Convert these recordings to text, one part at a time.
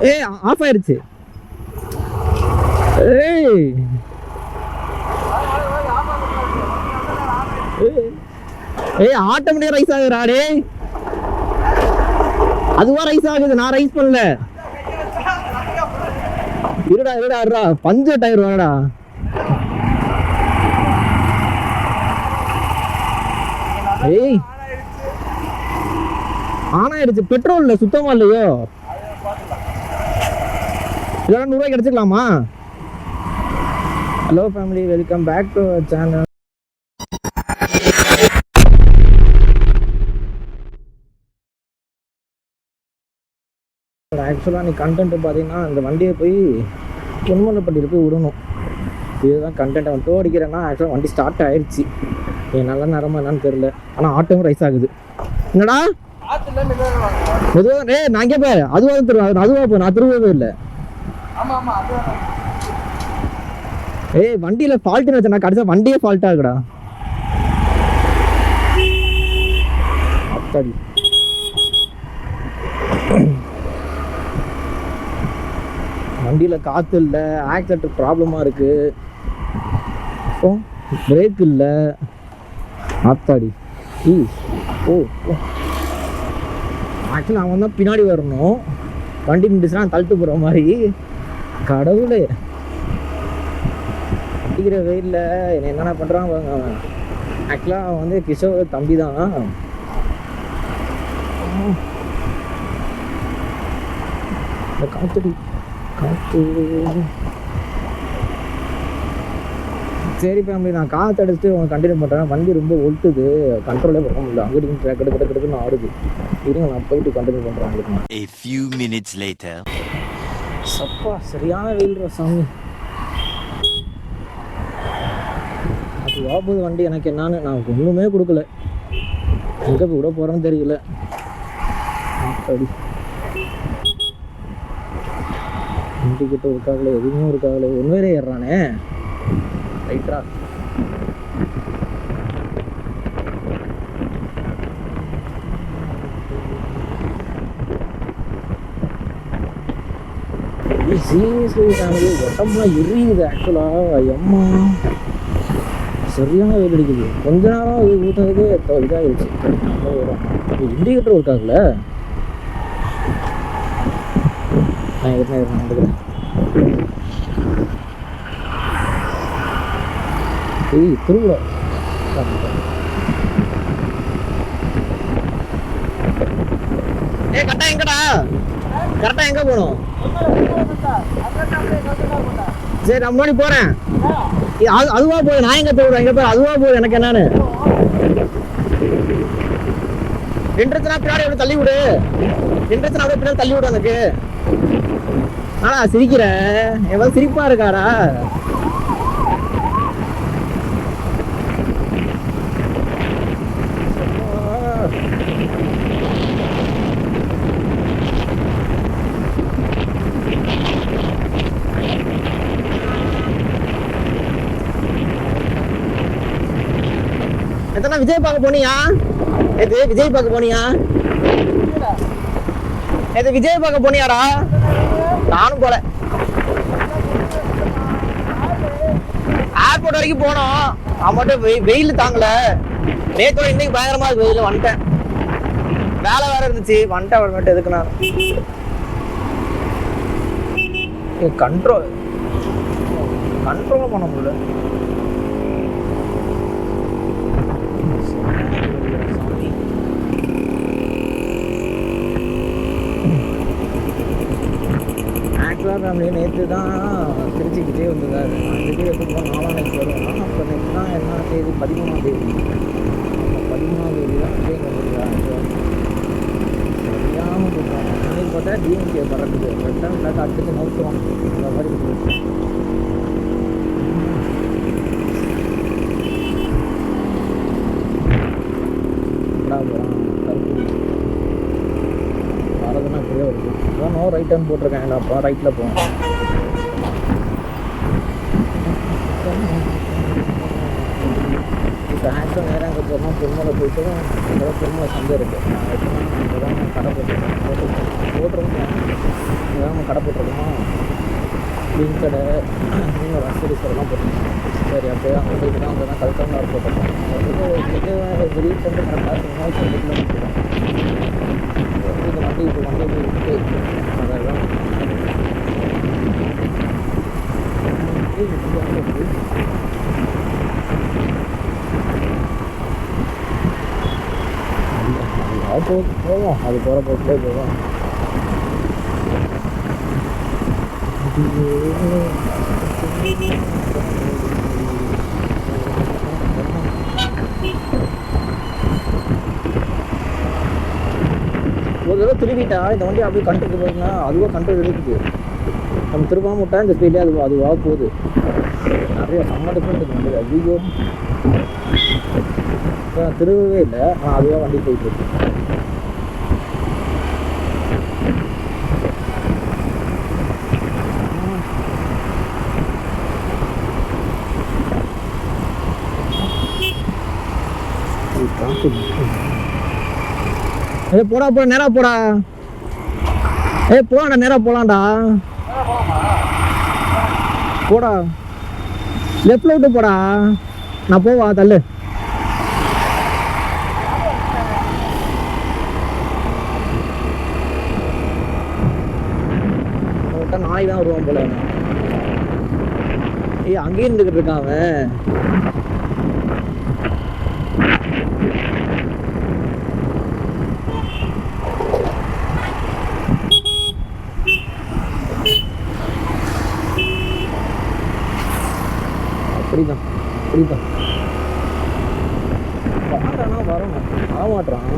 ஏய் ஆஃப் ஆயிருச்சு. ஏய் ஏய் ஆட்டோமேட்டிக்கா ரைஸ் ஆகுதுடா டேய். அதுவா ரைஸ் ஆகுது, நான் ரைஸ் பண்ணல. இருடா இருடா இருடா, பஞ்சர் டயர் வாடா. ஏய் ஆன் ஆயிடுச்சு. பெட்ரோல்ல சுத்தமா இல்லையோ? இல்லைன்னா 100 ரூபாய்க்கு கிடைச்சிக்கலாமா? Hello family, welcome back to channel. ஆக்சுவலாக நீ கண்டென்ட் பார்த்தீங்கன்னா இந்த வண்டியை போய் பொன்மலைப்பட்டியில் போய் விடணும். இதுதான் கண்டென்ட். அவன் டோ அடிக்கிறேன்னா ஆக்சுவலாக வண்டி ஸ்டார்ட் ஆயிடுச்சு. என் நல்ல நேரமா என்னன்னு தெரியல. ஆனால் ஆட்டோவும் ரைஸ் ஆகுது. என்னடா மெதுவாக? நான் இங்கே பாரு, அதுவாக திரும்ப அதுவாக போ, நான் திரும்பவே இல்லை. ஏய் வண்டியில் ஃபால்ட்டுன்னு வச்சா நான் கடைசியாக வண்டியே ஃபால்ட்டாக இருக்குடா. சரி வண்டியில் காற்று இல்லை, ஆக்சிலேட்டர் ப்ராப்ளமாக இருக்குது, பிரேக் இல்லை. ஆத்தாடி ஓ ஆக்சுவலாக அவன் தான் பின்னாடி வரணும். வண்டி நின்றுச்சுன்னா தள்ளிட்டு போகிற மாதிரி. கடவுளே, அடிக்கிற வெயிலில் என்னென்ன பண்ணுறான் பாருங்க அவன். ஆக்சுவலாக அவன் வந்து கிஷோர் தம்பி தான். காத்துடி காற்று. சரி ஃபேமிலி, நான் காற்று அடிச்சுட்டு அவங்க கண்டினியூ பண்ணுறேன். வண்டி ரொம்ப ஒட்டுது, கண்ட்ரோலே பண்ண முடியல. அங்கிட்டு கிடக்குன்னு ஆடுது. இருங்க நான் போயிட்டு கண்டினியூ பண்ணுறேன். A few minutes later. சப்பா சரியான வெயில் சாமி. அது வாபுது வண்டி எனக்கு என்னன்னு நான் ஒன்றுமே கொடுக்கல. எங்கே போய் விட போகிறேன்னு தெரியல. அப்படி இண்டிகேட்டர் இருக்காங்களே, எதுவுமே இருக்காங்களே. ஒன்வேரே ஏறுறானே. ரைட்டா சீரியஸ்லி ஃபேமிலி, உடம்புலாம் எரியுது ஆக்சுவலாக. எம்மா சரியான வெயில் அடிக்குது. கொஞ்ச நேரம் ஊற்றுறதுக்கே இதாகிடுச்சு. இண்டிகேட்டர் இருக்காங்கல்ல, நான் வந்துக்கிறேன். ஏய் திருவிழா கரெக்டா எங்கடா? கரெக்டா எங்க போகணும்? சரி நான் முன்னாடி போறேன். அதுவா போகுது, நான் எங்க போடுறேன்? எங்க பேர் அதுவா போகுது. எனக்கு என்னன்னு நின்றுச்சுனா பின்னாடி எப்படி தள்ளி விடு. நின்றுச்சுனா அப்படியே பின்னாடி தள்ளி விடு. எனக்கு ஆனா சிரிக்கிற எவ்வளவு சிரிப்பா இருக்காரா? எத்தனை விஜய் பார்க்க போனியா? எது விஜய் பார்க்க போனியா? எது விஜய் பார்க்க போனியாடா? நானும் போல. ஏர்போர்ட் வரைக்கும் போனோம். அவன் வெயில் தாங்கல. நேத்தோட இன்னைக்கு பயங்கரமா வெயில். வந்துட்டேன், வேலை வேற இருந்துச்சு. வந்துட்டேன் மட்டும். எதுக்கு நான் கண்ட்ரோல் பண்ண முடியல. ஃபேமிலி நேற்று தான் திருச்சிக்கிட்டே வந்ததாரு. அன்றைக்கே எப்போ 4ஆம் தேதி வருவோம். அப்போ நேற்று தான் என்ன தேதி? 13ஆம் தேதி. 13ஆம் தேதி தான் ட்ரெயின் வந்துருக்காங்க. சரியாமல் கொடுப்பாங்க. அன்றைக்கி பார்த்தா டிஎம்கே பறக்குது. ரெண்டாம் இல்லாத அடுத்து நோக்குவோம். அந்த மாதிரி கருப்புடி வரதுன்னா இப்படியே வருது. அதான் நோ ரைட் டர்ன் போட்டிருக்கேன். அப்போ ரைட்டில் போவேன். இப்போ ஆக்சுவல் நேரம் எங்கே போகிறோம்? திருமலை போயிட்டு அங்கே திருமலை சந்தை இருக்குது. இங்கே தான் கடை போட்டுருக்கோம். இங்கே தான் கடை போட்டிருக்கோமா, மீன் கடை, மீன் ரசரிசரெல்லாம் போட்டுருக்கோம். சரி, அப்படியே அங்கே போயிட்டு தான் அங்கே தான் கல்கண்டார் போட்டிருக்கோம். இது ரீச் வந்து கரெக்டாக 2 கிலோமீட்டர் தான். இந்த வண்டி விட்டு அதெல்லாம் போவோம். அது போகிற போக்கிலே போவோம். ஒரு தடவை திரும்பிட்டா இந்த வண்டி அப்படியே கண்ட்ரோல் போயிங்கன்னா அதுவாக கண்ட்ரோல் எடுக்குது. நம்ம திரும்பாம விட்டா இந்த ஸ்பீட்லேயே அதுவாக போகுது. நிறைய செம்ம டிஃப்ரெண்ட் இருக்குது வண்டி. அதிகோ திரும்பவே இல்லை, ஆனால் அதுவாக வண்டி போயிட்டுருக்கு. போடா போடா, நேரா போடா. போலாம்டா, நேரா போலாம்டா. போடா, லெஃப்ட்ல விட்டு போடா. நான் போவா, தள்ளு. நாய் தான் வருவான் போல. அங்கேயும் இருந்துகிட்டு இருக்கான் அவன். அப்படிதான் அப்படிதான் வாட்டானா வரணும், ஆமாட்டான்.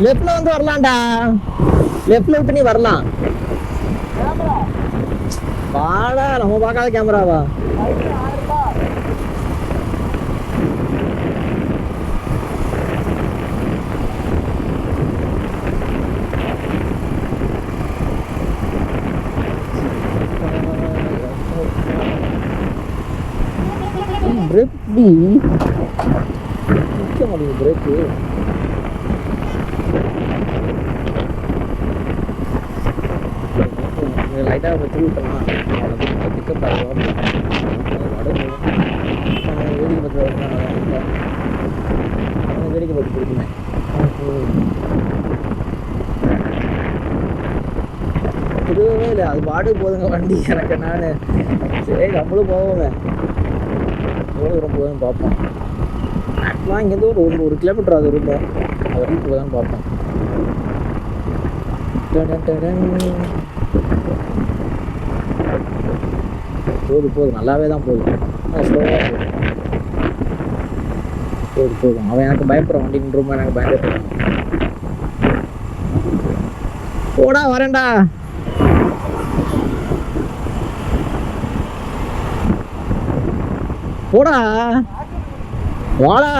லெஃப்ட்ல வந்து வரலாம்டா, லெஃப்ட்ல விட்டு நீ வரலாம். வாடா, நம்ம பார்க்காத கேமராவா? பிரேக் நிற்க மாட்டேங்குது. பிரேக்கு லைட்டாக வச்சு விட்டோம்னா அவ்வளோ பிக்கப் ஆகும். வேடிக்கை பற்றி வேடிக்கை பற்றி பிடிக்குமே. இதுவே இல்லை, அது பாட்டுக்கு போதுங்க வண்டி. எனக்கு நான் சரி நம்மளும் போவோங்க, எவ்வளோ தூரம் போகுதுன்னு பார்ப்போம். ஆக்சுவலாக இங்கேருந்து ஒரு கிலோமீட்டர் அது இருக்கும், அது வரைக்கும் போதான்னு பார்ப்போம். போதும் நல்லாவே தான் போகுது. ஸ்லோவாக போதும். அவன் எனக்கு பயப்படுறான், வண்டி நின்றுமா எனக்கு பயப்படுறான். போடா, வரேன்டா. போடா, வாடா.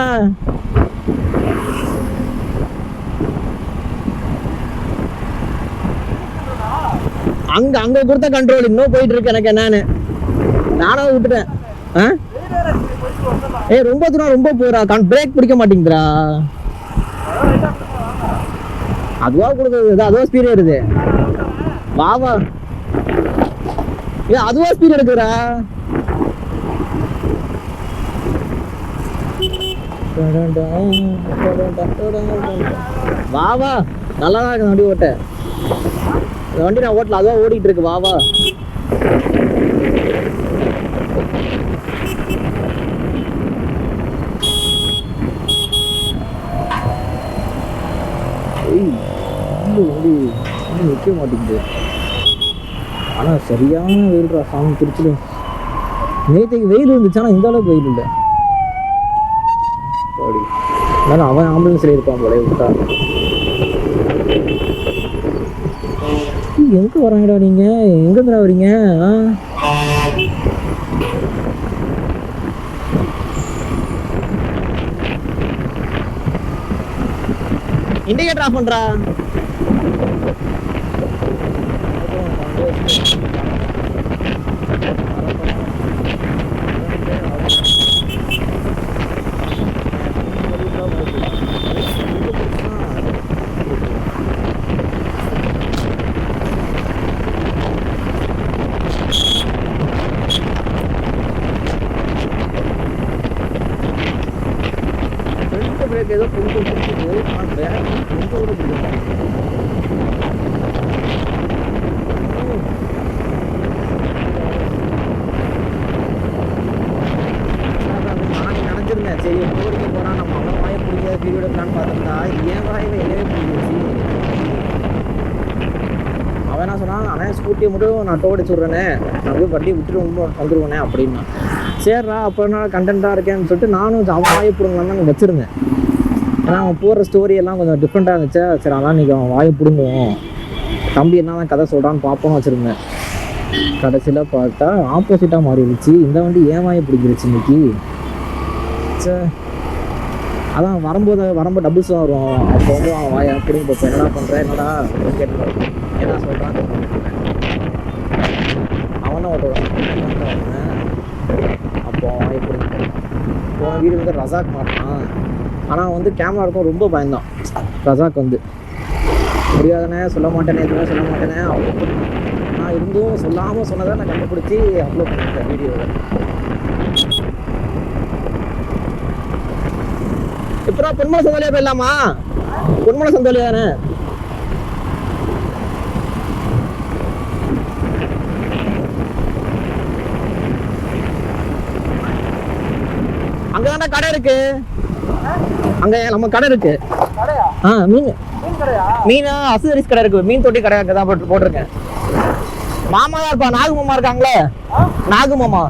அங்க கொடுத்த கண்ட்ரோல் இன்னும் போயிட்டு இருக்கு எனக்கு. நானும் விட்டுட்டேன். ரொம்ப தூரம் ரொம்ப போறா, பிரேக் பிடிக்க மாட்டேங்குதுடா. அதுவா கொடுக்குறது, அதுவா ஸ்பீட் வருது. வா அதுவா ஸ்பீட் எடுக்குறா. வா நல்லா தான் இருக்கு வண்டி ஓட்ட. இந்த வண்டி நான் ஓட்டல, அதுவா ஓடிட்டு இருக்கு. வா நிற்க மாட்டேங்குது. ஆனா சரியான வெயில்ரா சாமி. திருச்சில நேற்றுக்கு வெயில் இருந்துச்சு, ஆனால் இந்த அளவுக்கு வெயில் இல்லை. அப்படி அவன் ஆம்புலன்ஸ்ல இருப்பான் போல விட்டா. எங்க வராங்கடா நீங்க? எங்க வரீங்க? இண்டிகேட்டர் ஆஃப் பண்றா. ஸ்கூட்டியை மட்டும் நான் டோடிச்சு விட்றேனே, நான் போய் வண்டியை விட்டுட்டு வந்துடுவேனே அப்படின்னா. சரிடா அப்போ நான் கண்டென்ட்டாக இருக்கேன்னு சொல்லிட்டு நானும் அவன் வாயை பிடுங்கலாம் தான் வச்சுருந்தேன். ஏன்னா அவன் போடுற ஸ்டோரி எல்லாம் கொஞ்சம் டிஃப்ரெண்ட்டாக இருந்துச்சா, சரி அதான் இன்றைக்கி அவன் வாயை பிடுங்குவோம், தம்பி என்ன தான் கதை சொல்கிறான்னு பார்ப்போன்னு வச்சுருந்தேன். கடைசியில் பார்த்தா ஆப்போசிட்டாக மாறிடுச்சு. இந்த வண்டி ஏன் வாயை பிடிக்கிருச்சு இன்னைக்கு. சரி அதான் வரும்போது டபுள்ஸ் தான் வரும். அப்போ வந்து அவன் வாயை பிடிங்க பார்ப்போம், என்னடா பண்ணுறேன் என்னடா அப்படின்னு கேட்டு என்ன சொல்கிறான். அவனை ஓட்டுவான். அப்போ அவன் வாயை பிடிங்க போன வீடு வந்து ரசாக் மாட்டான். ஆனால் வந்து கேமரா இருக்கும் ரொம்ப பயந்தான் ரசாக் வந்து. முடியாதனே சொல்ல மாட்டேனே எதுவுமே சொல்ல மாட்டேனே அவங்க நான் இருந்தும் சொல்லாமல் சொன்னதை நான் கண்டுபிடிச்சி அப்லோட் பண்ணிட்டேன் வீடியோவில். இப்போ பொன்மலை சந்தோலியா போயிடலாமா? பொன்மலை சந்தோலியா தானே? அங்கதானே கடை இருக்கு, அங்க நம்ம கடை இருக்கு. மீன் அசரிஸ் கடை இருக்கு, மீன் தொட்டி கடை அங்கதான் போட்டிருக்கேன். மாமா தான் இருப்பா, நாகு மாமா இருக்காங்களே, நாகு மாமா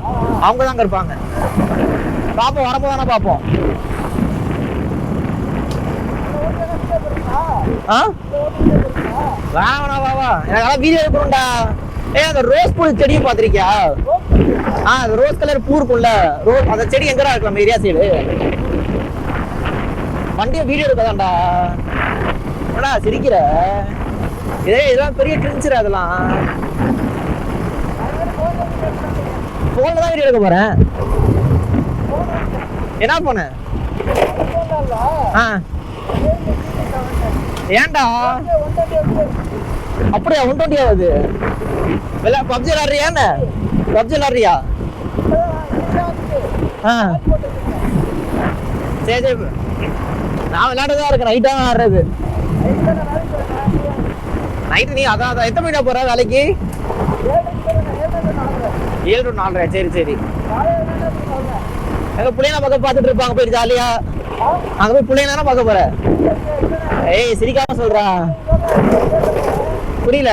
அவங்க தாங்க இருப்பாங்க. பாப்போம் வரப்போ தானே பார்ப்போம். வேணா வாவா எனக்கு வீடியோ எடுக்கணும்டா. அந்த ரோஸ் பூ செடியை பாத்திருக்கியா? அந்த ரோஸ் கலர் பூ இருக்கும்ல, அந்த செடி எங்கடா இருக்கு நம்ம ஏரியா சைடு? வண்டியை வீடியோ எடுக்கதான்டா. என்னடா சிரிக்கிற? இதெல்லாம் பெரிய கிரிஞ்சிரு. அதெல்லாம் போன்ல தான் வீடியோ எடுக்க போறேன். என்ன போன? ஏன்டா அப்படியா 120 ஆகுது? பப்ஜி விளாடுறியா? என்ன பப்ஜி விளாடுறியா? சரி சரி நான் விளையாடுறதா இருக்கேன். நைட்டா விளையாடுறது நைட்டு. நீ அதான் எத்தனை மணியா போற வேலைக்கு? 7 to 4:30. சரி சரி. எங்க பிள்ளைங்க பக்கம் பார்த்துட்டு இருப்பாங்க போய் ஜாலியா. அங்க போய் பிள்ளைங்க தானே பார்க்க போற? ஏய் சிரிக்காம சொல்றா, புரியல.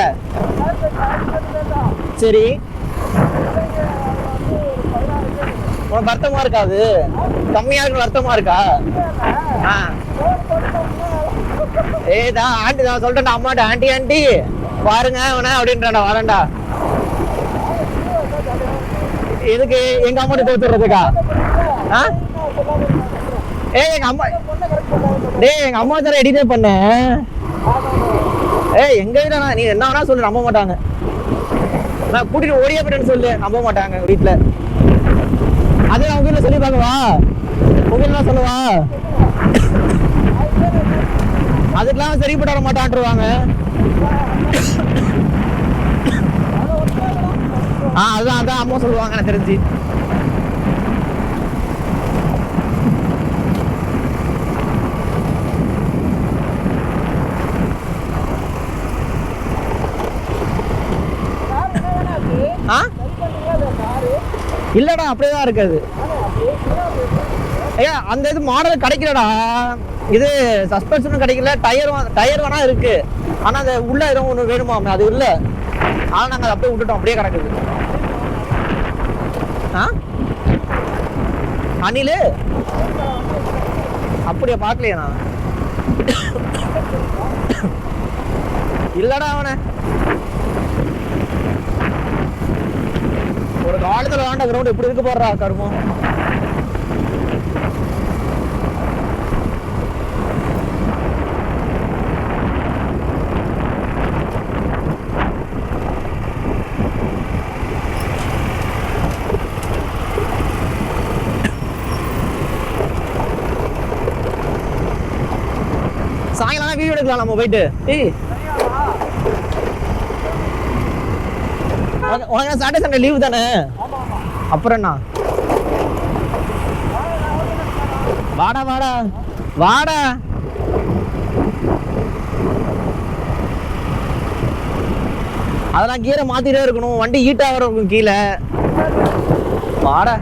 சரி உனக்கு வருத்தமா இருக்காது? கம்மியா இருக்கு வருத்தமா இருக்கா? ஏதான் ஆண்டி நான் சொல்றேன்டா அம்மாட்ட, ஆண்டி ஆண்டி பாருங்க அவன அப்படின்றான்டா. வரேன்டா எதுக்கு? எங்க அம்மாட்ட தோத்துறதுக்கா? எங்க அம்மா எங்க அம்மா தானே எடிட்டே பண்ண. எங்க வீட நீ என்ன வேணா சொல்லு, நம்ப மாட்டாங்க. நான் கூட்டிட்டு ஓடியே போயிட்டேன்னு சொல்லு, நம்ப மாட்டாங்க வீட்டுல. அதே அவங்க வீட்டுல சொல்லி பாக்கவா? உங்க வீட்டுல சொல்லுவா, அதுக்கெல்லாம் சரிப்பட்டு வர மாட்டான்ட்டுருவாங்க. அதான் அதான் அம்மா சொல்லுவாங்க எனக்கு தெரிஞ்சு. இல்லடா அப்படியேதான் இருக்காது. அந்த இது மாடல் கிடைக்கலடா. இது சஸ்பென்ஷனும் கிடைக்கல, டயர் வேணா இருக்கு. ஆனா அந்த உள்ள எதுவும் ஒண்ணு வேணுமா? அது இல்ல. ஆனா நாங்க அதை அப்படியே விட்டுட்டோம், அப்படியே கிடக்குது. அணிலு அப்படியே பார்க்கலையா? நான் இல்லடா அவனை ஒரு காலத்துல வாண்ட கிரவுண்ட் எப்படி இருக்கு போடுறா கருமம். சாயங்காலம் வீடியோ எடுக்கலாம் நம்ம போயிட்டு. உனக்கு சாட்டர்டே சண்டே லீவு தானே? அப்புறம் என்ன? வாடா வாடா வாடா. அதெல்லாம் கீரை மாத்திட்டே இருக்கணும், வண்டி ஹீட்டா வர இருக்கும் கீழே. வாடா.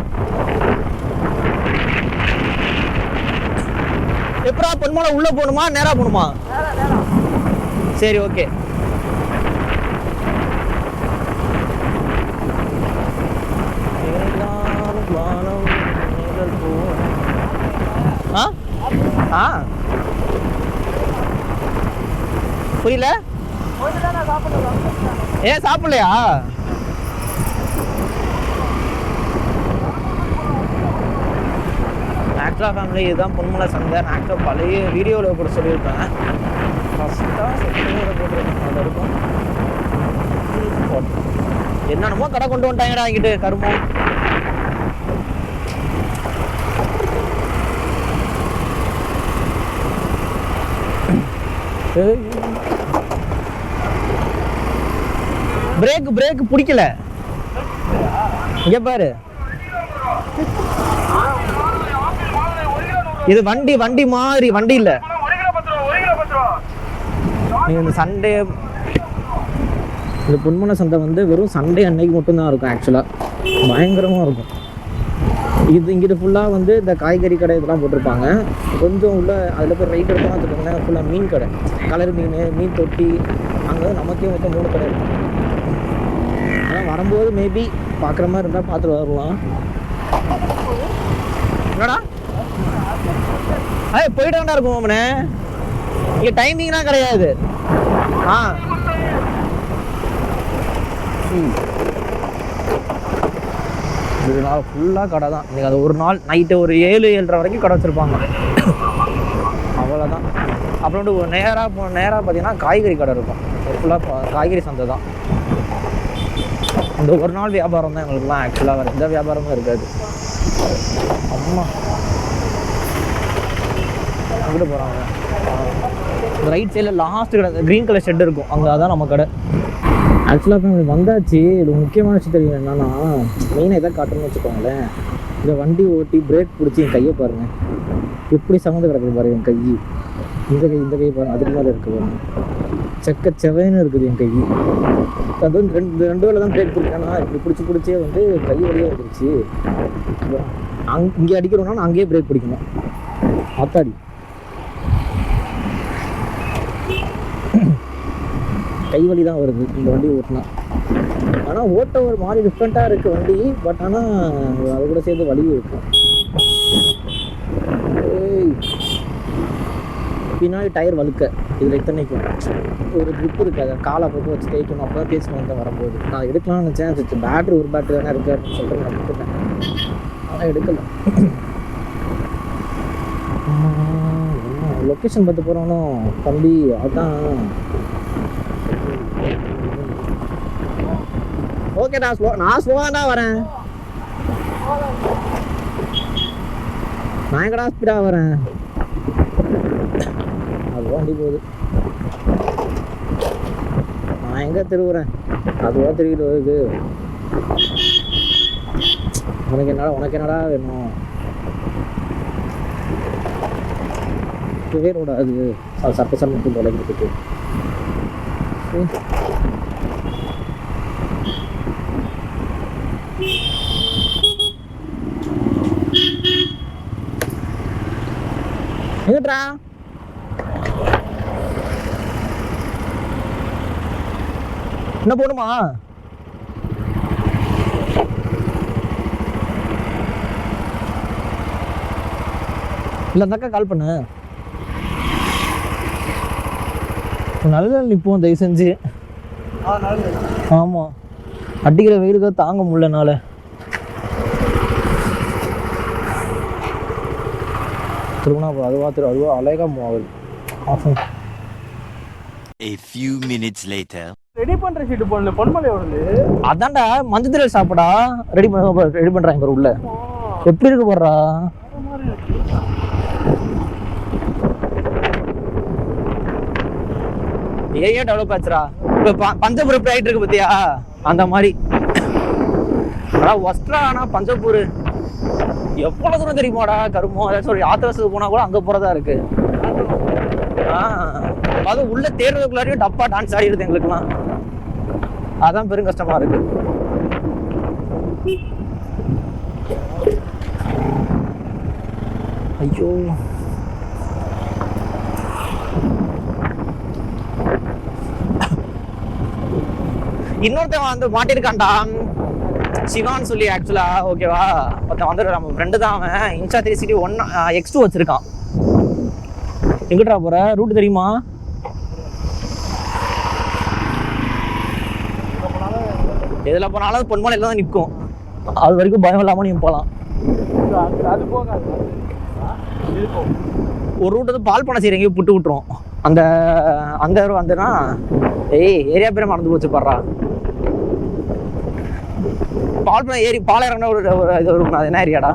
எப்படா பொன்மலை உள்ள போகணுமா நேரா போகணுமா? சரி ஓகே. புரியல? ஏன் சாப்பிடலையா? ஆக்சுவலாக ஃபேமிலி இதுதான் பொன்மலை சந்தை. நான் ஆக்சுவலாக பழைய வீடியோவில் கூட சொல்லியிருப்பேன். ஃபஸ்ட்டாக செப்டம்பரில் போட்டிருக்கேன். அது இருக்கும் என்னென்னமோ கடை கொண்டு வந்துட்டாங்கடா இங்கிட்டு கருமம். பிரேக் பிடிக்கல. இங்க பாரு, இது வண்டி மாதிரி வண்டி இல்ல. இந்த சண்டே இந்த பொன்மலை சந்தை வந்து வெறும் சண்டே அன்னைக்கு மட்டும்தான் இருக்கும். ஆக்சுவலாக பயங்கரமாக இருக்கும். இது இங்கிட்ட ஃபுல்லாக வந்து இந்த காய்கறி கடை இதெல்லாம் போட்டிருப்பாங்க. கொஞ்சம் உள்ள அதில் போய் ரைட் எடுத்தோம்னா வச்சுக்கோங்களேன், ஃபுல்லாக மீன் கடை, கலர் மீன் தொட்டி. அங்கே நமக்கே மொத்தம் 3 கடை இருக்கும். ஆனால் வரும்போது மேபி பார்க்குற மாதிரி இருந்தால் பார்த்துட்டு வரலாம். என்னடா போயிட்டு வேண்டா இருக்கும் மாமனே. இங்கே டைமிங்லாம் கிடையாது. இது நாள் ஃபுல்லாக கடை தான். இன்றைக்கி அது ஒரு நாள் நைட்டு ஒரு 7-7:30 வரைக்கும் கடை வச்சுருப்பாங்க. அவ்வளோதான். அப்புறம் நேராக பார்த்தீங்கன்னா காய்கறி கடை இருக்கும். ஃபுல்லாக காய்கறி சந்தை தான். இந்த ஒரு நாள் வியாபாரம் தான் எங்களுக்குலாம். ஆக்சுவலாக வேறு எந்த வியாபாரமும் இருக்காது. அம்மா அங்கிட்டு போகிறாங்க. ரைட் சைடில் லாஸ்ட் கடை க்ரீன் கலர் ஷெட் இருக்கும், அங்கே அதான் நம்ம கடை. ஆக்சுவலாக இப்போ வந்தாச்சு. இது முக்கியமான விஷயம் தெரியும் என்னன்னா, மெயினாக எதாவது காட்டணும்னு வச்சுக்கோங்களேன். இந்த வண்டி ஓட்டி பிரேக் பிடிச்சி என் கையை பாருங்கள், எப்படி சமந்து கிடக்குது பாருங்க. என் கை இந்த கை பாருங்கள், அதுக்கு மேலே இருக்குது பாருங்க. செவைன்னு இருக்குது என் கை. அது வந்து ரெண்டு வேலை தான் பிரேக் பிடிச்சேன்னா இப்படி பிடிச்சே வந்து கை வழியாக வந்துருச்சு. இங்கே அடிக்கிறோம்னா நான் அங்கேயே பிரேக் பிடிக்கணும். ஆத்தாடி கை வலி தான் வருது இந்த வண்டி ஓட்டினா. ஆனால் ஓட்ட ஒரு மாதிரி டிஃப்ரெண்ட்டாக இருக்குது வண்டி. பட் ஆனால் அது கூட சேர்ந்து வலியும் இருக்கும். பின்னாடி டயர் வழுக்க இதில் இத்தனைக்கும் ஒரு க்ரிப் இருக்காது. காலை போட்டு வச்சு தேய்க்கணும். அப்போ தான் தேய்ச்சி வந்தேன் வரும்போது. நான் எடுக்கலாம்னு நினச்சேன். பேட்ரி ஒரு பேட்ரி தானே இருக்குது அப்படின்னு சொல்லிட்டு நான் எடுத்துட்டேன். ஆனால் எடுக்கலை. லொக்கேஷன் பார்த்து போகிறோன்னு தம்பி. அதான் ஓகே. நான் ஸ்லோவாக தான் வரேன். நான் எங்கடா ஸ்பீடாக வரேன். அதுவாக வண்டி போகுது. நான் எங்கே திருவுறேன், அதுவாக திருவிட்டு வருது. உனக்கு என்னடா வேணும்? பேரோட அது சட்டசர் மட்டும் தொலைக்கிறதுக்கு. எங்கட்ரா என்ன போடுமா? இல்லை அந்த அக்கா கால் பண்ணு. நல்ல நிற்போம் தயவு செஞ்சு. ஆமாம், அடிக்கிற வெயிலுக்கு தாங்க முடியலனால. திருவண்ணாமலை அதுவா அழகா ஆகுது. A few minutes later. Ready பண்ற ஷீட் போடல பொன்மலை வருது. அதான்டா மஞ்சள் சாப்பிடா ரெடி பண்றாங்க பாரு. உள்ள எப்படி இருக்கு பாருடா. ஏன் டெவலப் ஆச்சுடா. இப்போ பஞ்சபூர் எப்படி ஆகிட்டு இருக்கு பார்த்தியா, அந்த மாதிரி. ஆனால் ஒஸ்ட்ரா. ஆனால் பஞ்சபூர் எவ்வளோ தூரம் தெரியுமாடா கருமோ. ஏதாச்சும் ஒரு யாத்திரை வசதி போனால் கூட அங்கே போகிறதா இருக்கு. அது உள்ள தேடுறதுக்குள்ளாரையும் டப்பா டான்ஸ் ஆடிடுது எங்களுக்குலாம். அதான் பெரும் கஷ்டமா இருக்கு. ஐயோ இன்னொருத்தன் வந்து மாட்டிருக்கான்டா, சிவான்னு சொல்லி. ஆக்சுவலா ஓகேவா, ஒருத்தன் வந்து நம்ம ஃப்ரெண்டு தான். அவன் இன்ஸ்டா 360 X2 வச்சிருக்கான். எங்கிட்டா போகிற ரூட் தெரியுமா? எதில் போனாலும் பொன்மலையில் தான் நிற்கும். அது வரைக்கும் பயம் இல்லாமல் நீங்கள் போகலாம். அது போகாது. ஒரு ரூட் வந்து பால் பண்ண செய்கிறீங்க புட்டு விட்டுரும். அந்த வந்துன்னா ஏரியா பேரை மறந்து போச்சு பாடுறா. பால் பண்ண ஏரி பாலையரங்கன ஒரு இது ஒரு அது என்ன ஏரியாடா?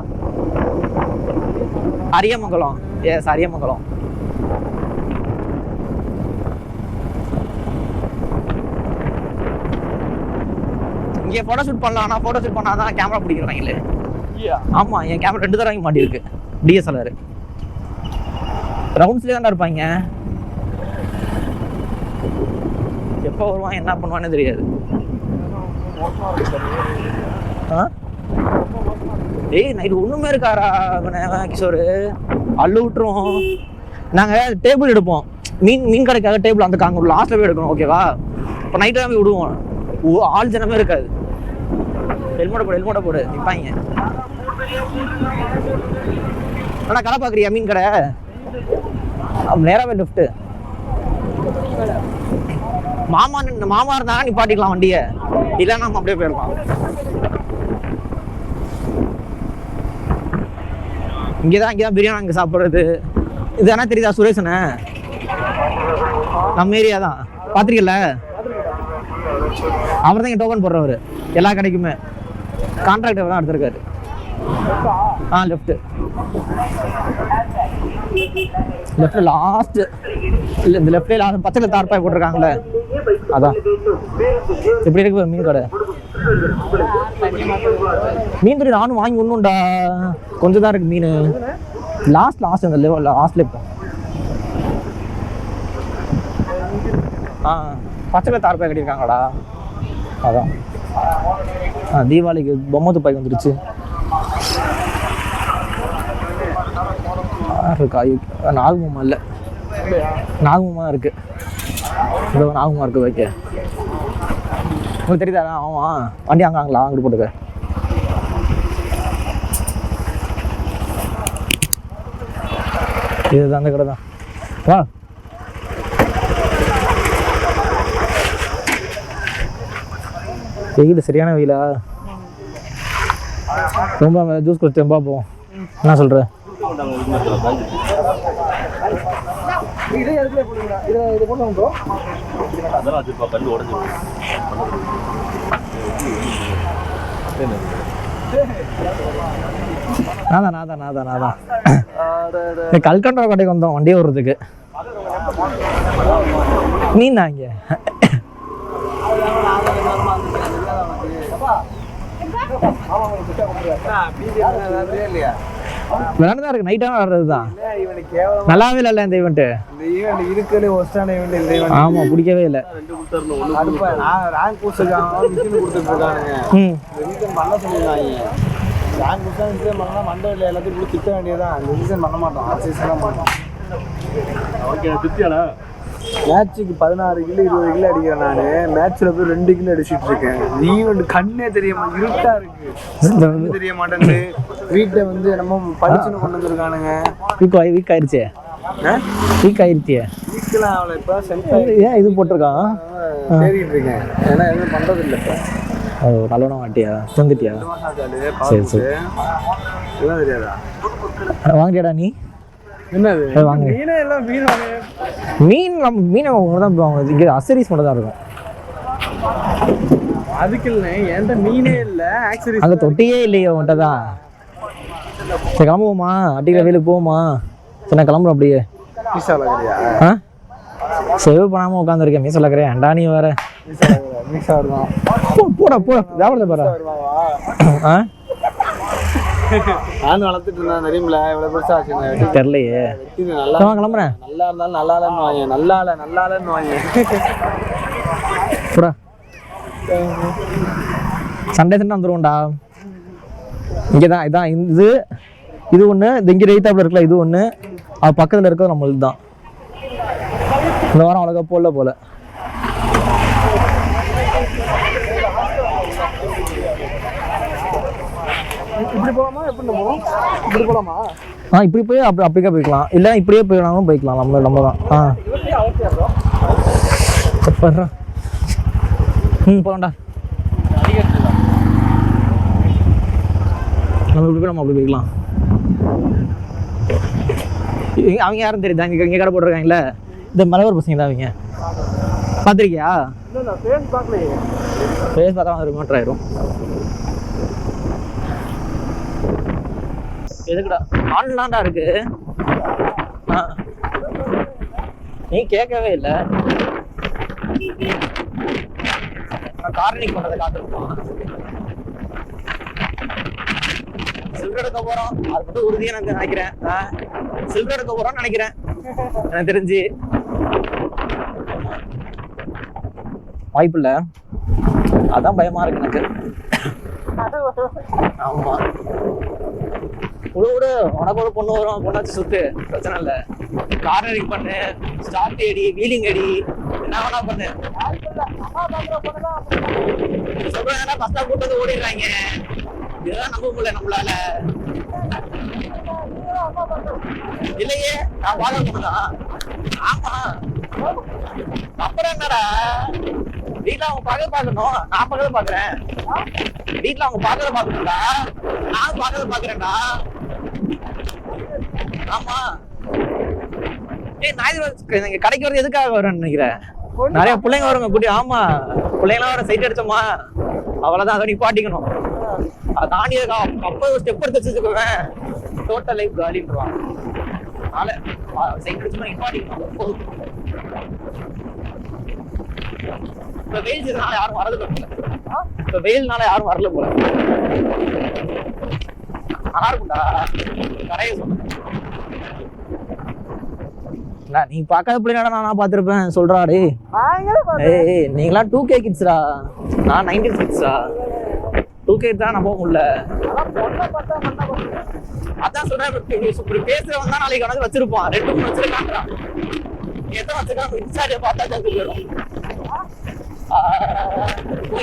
அரியமங்கலம். எஸ், அரியமங்கலம். இங்கே ஃபோட்டோ ஷூட் பண்ணலாம். ஆனால் ஃபோட்டோ ஷூட் பண்ணால் தான் கேமரா பிடிக்கிறாங்களே. ஆமாம், என் கேமரா 2 தடவை வாங்கி மாட்டியிருக்கு. DSLR ரவுண்ட்ஸ்லேயே தானே இருப்பாங்க. எப்போ வருவான் என்ன பண்ணுவான்னு தெரியாது. நைட்டு ஒன்றுமே இருக்காரா கிஷோர்? அள்ளு விட்டுரும். நாங்கள் டேபிள் எடுப்போம், மீன் கடைக்காக டேபிள் அந்த காங்க லாஸ்ட்டில் போய் எடுக்கணும். ஓகேவா? இப்போ நைட்டு தான் போய் விடுவோம். ஆள் ஜனமே இருக்காது. ஹெல்மெட்டை போடு நிற்பாங்க. ஆனால் கடை பார்க்குறியா? மீன் கடை நேராகவே லெஃப்ட்டு. மாமா இருந்தாங்க நிப்பாட்டிக்கலாம் வண்டியை, இல்லை நம்ம அப்படியே போயிருக்கலாம். இங்கேதான் பிரியாணி அங்கே சாப்பிட்றது. இது என்ன தெரியுதா சுரேஷனே? நம்ம ஏரியா தான், பார்த்துருக்கல? அவர் தான் இங்கே டோக்கன் போடுறவர் எல்லா கடைக்குமே. கான்ட்ராக்டர் தான் எடுத்திருக்காரு. Left last. இல்லை, இந்த லெஃப்ட்லேயே லாஸ்ட் பச்சையில் தார்பாய் போட்டிருக்காங்களே, அதான். எப்படி இருக்கு மீன் கடை? மீன் துறை நானும் வாங்கி ஒன்றுண்டா, கொஞ்சம் தான் இருக்கு மீன். லாஸ்ட் அந்த லெவல் லாஸ்ட்ல இப்போ பச்சையில் தார்பாய் கட்டியிருக்காங்கடா, அதான். தீபாவளிக்கு பொம்மை துப்பாக்கி வந்துருச்சு. இருக்கா? நாகூமா இல்லை, நாகூமா இருக்கு. நாகூமா இருக்கு. வைக்க உங்களுக்கு தெரியுதா? ஆமாம், வண்டி அங்கே அங்கிட்டு போட்டுக்க. இதுதான் அந்த கடை தான். வா, வெயில் சரியான வெயிலா? ரொம்ப ஜூஸ் குடிச்சு பார்ப்போம். என்ன சொல்கிற? நாதான் கல்கண்டா கடைக்கு வந்தோம் வண்டியை விடுறதுக்கு. மீன் தான் இங்கே விளையாண்டுதான் இருக்கு. நைட்டான விளாடுறது தான். நல்லாவே இல்லை இந்த ஈவெண்ட். ஆமா, பிடிக்கவே இல்லை. மேட்சுக்கு 16 கிலோ 20 கிலோ அடிக்கிறேன் நான். மேட்ச்ல போய் 2 கிலோ அடிச்சுட்டு இருக்கேன். ஈவெண்ட் கண்ணே தெரிய இருட்டா இருக்கு, தெரிய மாட்டேங்குது. வீட்டை வந்து நம்ம படிச்சுன்னு கொண்டு வந்துருக்கானுங்க. வீக் ஆயிடுச்சு. வீக்கெல்லாம் அவளை இப்போ ஏன் இது போட்டிருக்கான் தேடிட்டு இருக்கேன். ஏன்னா எதுவும் பண்றது இல்லை இப்போ. நல்லவனா மாட்டியா? தந்துட்டியா? சரி சரி, இதெல்லாம் தெரியாதா? வாங்கிட்டியாடா நீ? என்னது வாங்க. மீன் நம்ம மீன் தான் இங்கே அசரிஸ் மட்டும் தான் இருக்கும். அதுக்கு இல்லை, என்கிட்ட மீனே இல்லை. ஆக்சரிஸ் அங்கே தொட்டியே இல்லையோ உன்கிட்ட தான். சரி கிளம்புவோமா? அடிக்கிற வேலுக்கு போவோமா? சரி நான் கிளம்புறோம் அப்படியே. சேவ் பண்ணாமல் உட்காந்துருக்கேன். மீசா லக்கிறேன் ஏன்டா நீ வேற? போடா வியாபாரத்தை பாரு. நானும் வளர்த்துட்டு இருந்தேன் தெரியுமில, இவ்வளோ பெருசா ஆச்சு தெரியலையே. நல்லா கிளம்புறேன். நல்லா இருந்தாலும் நல்லா இல்லைன்னு வாங்க, நல்லா இல்லைன்னு வாங்க. போடா, சண்டே வந்துடுவோம்டா. இங்கே தான் இதான் இது ஒன்று. இங்கே ரைத்தாப்பில் இருக்குல்ல, இது ஒன்று. அது பக்கத்தில் இருக்கிறது நம்மளுக்கு தான். இந்த வாரம் அழகா போல இப்படி போகலாமா? எப்படி போகலாம்? இப்படி போகலாமா? இப்படி போய் அப்படிக்கா போய்க்கலாம், இல்லை இப்படியே போயிடலாமும் போய்க்கலாம். நம்ம தான் பர்றா. போகலாம்டா. நம்ம இப்படி போய் நம்ம அப்படி போய்க்கலாம். அவங்க யாரும் தெரியுதா? இங்கே கடை போட்டிருக்காங்கல்ல, இந்த மலையூர் பசங்க தான் அவங்க. பார்த்துருக்கியா? ஃபேஸ் பார்த்தா ஒரு மீட்டர் ஆயிரும். எதுக்குடா ஆன்லாண்டா இருக்கு? நீ கேட்கவே இல்லை. காரணிக்கு பண்ணதை காத்திருப்போம். சில்லறை எடுக்க போறோம், அது மட்டும் உறுதியா நான் நினைக்கிறேன். சில்லறை எடுக்க போறோம்னு நினைக்கிறேன் எனக்கு தெரிஞ்சு. வாய்ப்பு இல்லை, அதான் பயமா இருக்கு எனக்கு. ஆமா விடு, உனக்கு ஒரு பொண்ணு வரும், பொண்ணாச்சு சுத்து, பிரச்சனை இல்லை. கார்னரிங் பண்ணு, ஸ்டார்ட் அடி, வீலிங் அடி, என்ன வேணா பண்ணு. சொல்றேன் பஸ்டா கூட்டத்தை ஓடிடுறாங்க. இதெல்லாம் நம்ப முடியல நம்மளால. இல்லையே, நான் வாழ முடியுதான். ஆமா, அப்புறம் என்னடா, வீட்டுல அவங்க பகல் பார்க்கணும், நான் பகல் பாக்குறேன். வீட்டுல அவங்க பாக்கறத பாக்கணும்டா, நான் பாக்கறத பாக்குறேன்டா. ஆமா, ஞாயிறு கடைக்கு வரது எதுக்காக வரும்னு நினைக்கிறேன்? நிறைய பிள்ளைங்க வருங்க கூட்டி. ஆமா, பிள்ளைங்களாம் வர சைட் அடிச்சோமா, அவ்வளவுதான், அதை நிப்பாட்டிக்கணும். தாண்டி அப்போ ஸ்டெப் எடுத்து வச்சுக்குவேன், டோட்டல் லைஃப் காலின்றான். அதனால சைட் அடிச்சோமா நிப்பாட்டிக்கணும். இப்ப வெயில் சீசனால யாரும் வரது போல. இப்ப வெயில்னால யாரும் வரல போல. நல்லா இருக்கும்டா கரைய சொன்ன. நீ பார்க்காத பிள்ளைங்க நான் பார்த்துருப்பேன் சொல்றா. டே ஏய், நீங்களாம் 2K கிட்ஸ்டா, நான் 90s கிட்ஸ்டா. 2K தான் நம்ப முடியல. அதான் சொல்றேன், இப்படி பேசுறவன் தான் நாளைக்கு கணக்கு வச்சிருப்பான். 2-3 வச்சிருக்கான்டா. எத்தனை வச்சிருக்கான் இன்ஸ்டால பார்த்தா தெரிஞ்சு போயிடும்.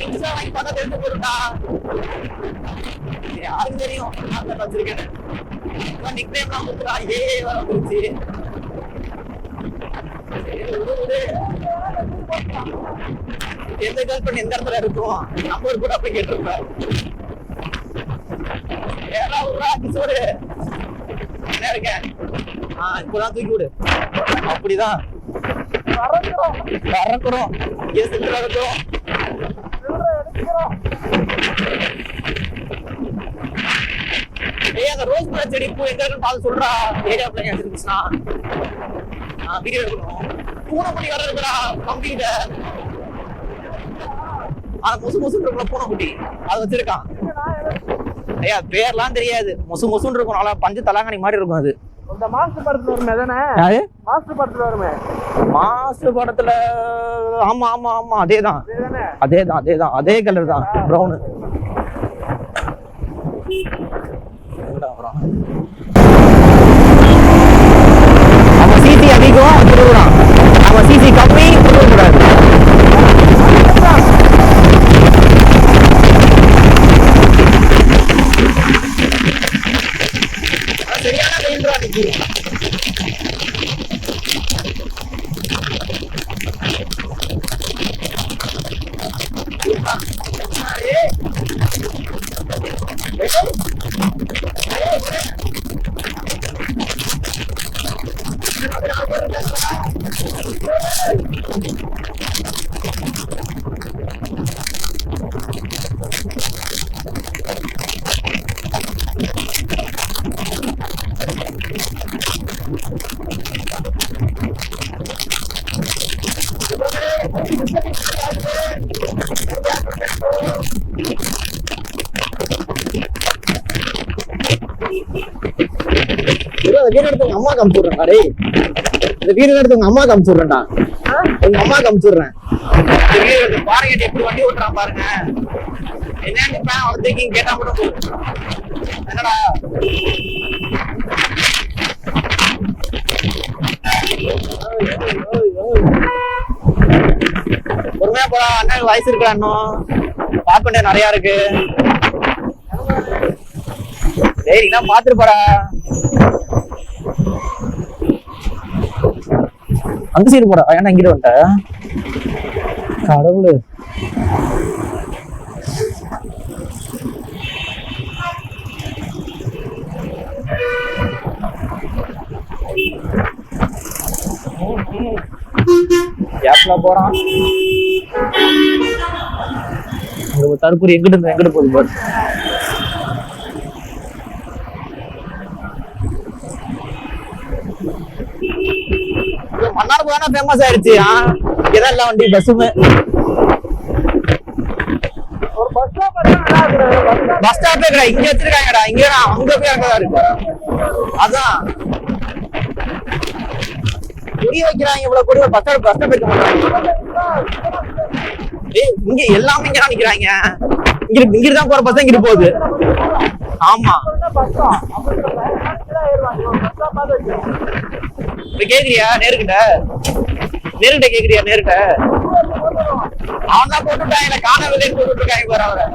இன்ஸ்டா வாங்கி பார்த்தா தெரிஞ்சு போயிரும்டா. யாருக்கு தெரியும் நான் வச்சிருக்கேன். நிக் நேம்லாம் கொடுத்துடா. வர வந்துருச்சு. எந்த கேர்ள் பண்ணி எந்த இடத்துல இருக்கும் நம்பர் கூட அப்படி கேட்டிருப்பேன். என்ன இருக்கேன் இப்பதான் தூக்கி விடு. அப்படிதான் வரக்குறோம். அந்த ரோஸ் மலர் செடி பூ எங்க இருக்குன்னு பார்த்து சொல்றா. ஏரியா பிள்ளைங்க இருந்துச்சுன்னா வீடியோ எடுக்கணும். பூனைக்குட்டி வர இருக்குடா கம்பிக்கிட்ட. மொசு மொசுன்னு இருக்குல்ல பூனைக்குட்டி, அது வச்சிருக்கான். ஐயா பேர்லாம் தெரியாது, மொசு மொசுன்னு இருக்கும், நல்லா பஞ்சு தலாங்கணி மாதிரி இருக்கும். அது இந்த மாஸ்டர் படத்துல வருமே தானே? மாஸ்டர் படத்துல வருமே. மாஸ்டர் படத்துல ஆமா ஆமா ஆமா அதேதான் அதேதான் அதே கலர் தான், ப்ரௌனு. அவன் சிசி அதிகம் திருவிழான், அவன் சிசி கம்மி திருவிழாது. சரியான வெயில்ரா இன்னைக்கு. வீடு எடுத்து உங்க அம்மா காமிச்சுடுறேன்டா. டேய் இந்த வீடு எடுத்து உங்க அம்மா காமிச்சுடுறேன்டா. உங்க அம்மா காமிச்சுடுறேன். பாருங்க எப்படி வண்டி ஓட்டுறான் பாருங்க. என்னன்னு அவனுக்கு கேட்டா கூட போதும். என்னடா பொறுமையா போறா. அண்ணன் வயசு இருக்கா, இன்னும் பார்க்க வேண்டிய நிறைய இருக்கு. டேய் நான் பாத்துட்டு போடா. அந்த சைடு போடா. ஏன்னா இங்கிட்ட வந்துட்ட கடவுளு. கேப்ல போறான். தற்கொலை எங்கிட்டு போகுது பாரு. மன்னார் போனா ஃபேமஸ் ஆயிடுச்சு. இதான் எல்லாம் வண்டி பஸ்ஸுமே. பஸ் ஸ்டாப்பே கிடையாது. இங்க வச்சிருக்காங்கடா. இங்க அங்க போய் அங்கதான் இருக்கு. அதான் கொடி வைக்கிறாங்க. இவ்வளவு கொடி பஸ் ஸ்டாப் வைக்க மாட்டாங்க. இங்க எல்லாமே இங்க நிக்கிறாங்க. இங்கிட்டு போற பஸ் இங்கிட்டு போகுது. ஆமா கேக்குறியா? நேருகிட்ட கேக்குறியா? நேருகிட்ட அவன் தான் போட்டுட்டாங்க. காணவில்லைன்னு போட்டுட்டு இருக்காங்க பாரு. அவரை